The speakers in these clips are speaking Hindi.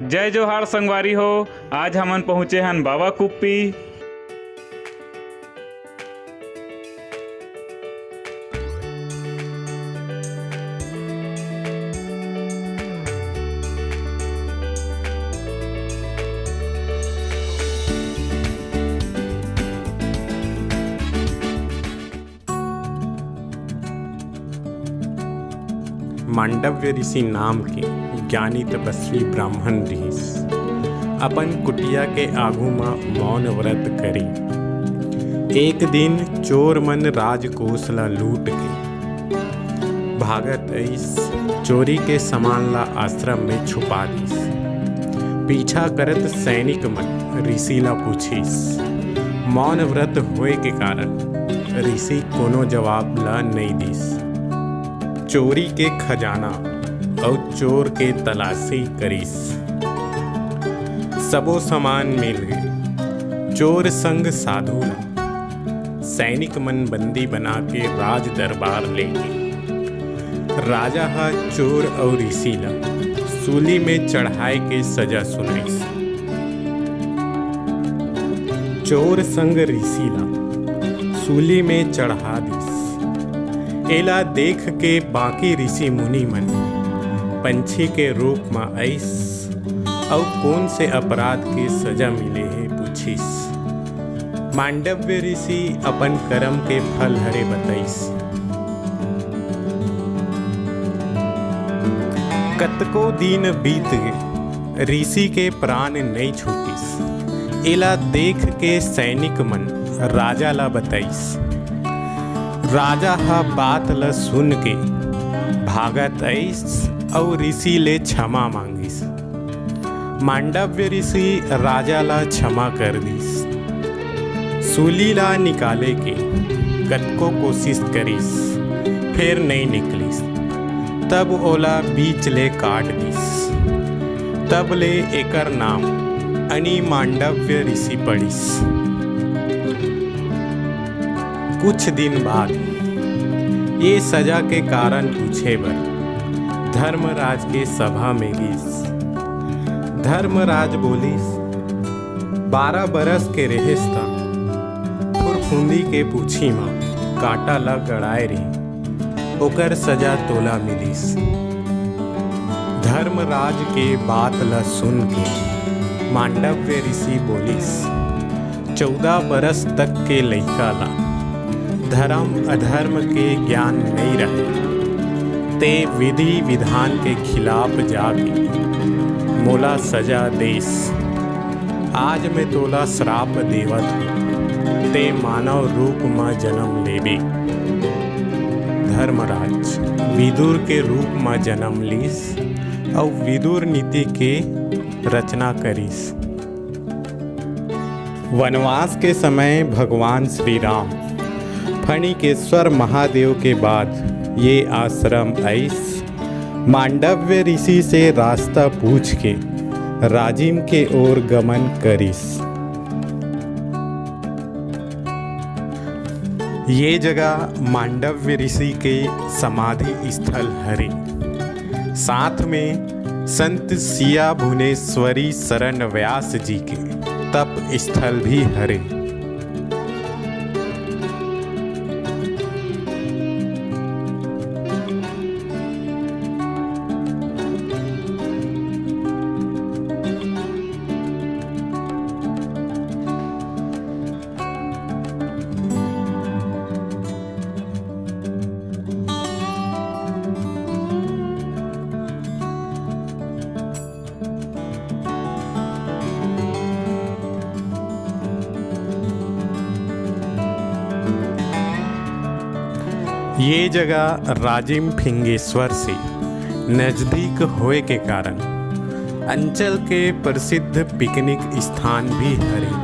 जय जोहार संगवारी हो। आज हमन पहुँचे हन बाबा कुप्पी। मांडव्य ऋषि नाम के ज्ञानी तपस्वी ब्राह्मण रहीस। अपन कुटिया के आगू में मौन व्रत करी। एक दिन चोर मन राजकोष ला लूट के भागत आइस। चोरी के सामान ला आश्रम में छुपा दिस। पीछा करत सैनिक मन ऋषि ला पूछिस। मौन व्रत होए के कारण ऋषि कोनो जवाब ला नहीं दिस। चोरी के खजाना और चोर के तलाशी करीस। सबो सामान मिल गए। चोर संग साधु ला सैनिक मन बंदी बना के राज दरबार ले गए। राजा हा चोर और ऋषि ला सूली में चढ़ाए के सजा सुनाइस। चोर संग ऋषि ला सूली में चढ़ा दिस। एला देख के बाकी ऋषि मुनि मन पंछी के रूप में आइस और कौन से अपराध के सजा मिले है पूछिस। मांडव्य ऋषि अपन कर्म के फल हरे बताइस। कतको दिन बीत गए, ऋषि के प्राण नहीं छूटिस। एला देख के सैनिक मन राजा ला बताइस। राजा हा बात ला सुन के भागत आइस और ऋषि ले क्षमा मांगिस। मांडव्य ऋषि राजा ला क्षमा कर दिस। सूली ला निकाले के कतको कोशिश करिस, फिर नहीं निकलिस। तब ओला बीच ले काट दिस। तब ले एकर नाम अनि मांडव्य ऋषि पड़िस। कुछ दिन बाद ये सजा के कारण पूछे बर धर्मराज के सभा में गिस। धर्मराज बोलिस, 12 बरस के रहेस था। फुरफुंदी के पूछी में कांटा ला गड़ाए रही, ओकर सजा तोला मिलिस। धर्मराज के बात ला सुन के मांडव्य ऋषि बोलिस, 14 बरस तक के लइका ला धर्म अधर्म के ज्ञान नहीं रहे। ते विधि विधान के खिलाफ जाके मोला सजा देस। आज मैं तोला श्राप देवत हूँ, ते मानव रूप में जन्म लेबे। धर्मराज विदुर के रूप में जन्म लीस और विदुर नीति के रचना करीस। वनवास के समय भगवान श्री राम फणिकेश्वर महादेव के बाद ये आश्रम आइस। मांडव्य ऋषि से रास्ता पूछ के राजिम के ओर गमन करिस। ये जगह मांडव्य ऋषि के समाधि स्थल हरे। साथ में संत सिया भुवनेश्वरी शरण व्यास जी के तप स्थल भी हरे। ये जगह राजिम फिंगेश्वर से नज़दीक होए के कारण अंचल के प्रसिद्ध पिकनिक स्थान भी हरे।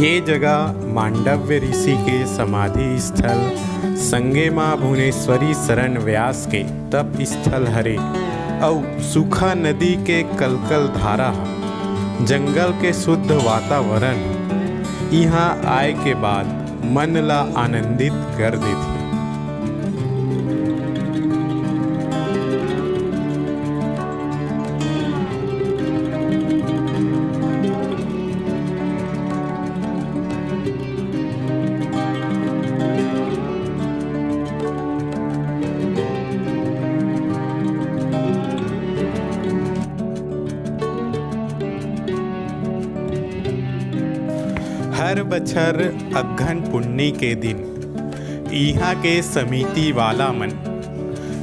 ये जगह मांडव्य ऋषि के समाधि स्थल, संगे माँ भुवनेश्वरी शरण व्यास के तप स्थल हरे और सूखा नदी के कलकल धारा ह। जंगल के शुद्ध वातावरण यहाँ आए के बाद मन ला आनंदित कर देती। हर बछर अघन पुन्नी के दिन इहाँ के समिति वाला मन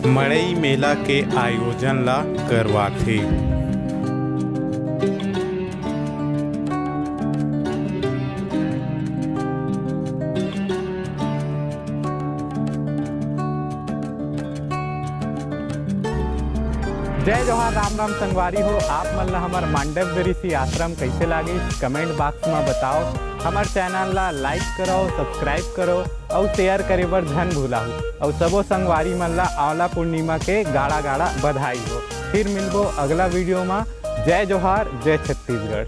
मड़ई मेला के आयोजन ला करवाथे। जय जोहार, राम राम संगवारी हो। आप मन ला हमार मांडव्य ऋषि आश्रम कैसे लागे कमेंट बॉक्स में बताओ। हमार चैनल ला लाइक करो, सब्सक्राइब करो और शेयर करे बर धन भूलाहू। और सबो संगवारी मन ला आंवला पूर्णिमा के गाड़ा गाड़ा बधाई हो। फिर मिलबो अगला वीडियो में। जय जोहार, जय छत्तीसगढ़।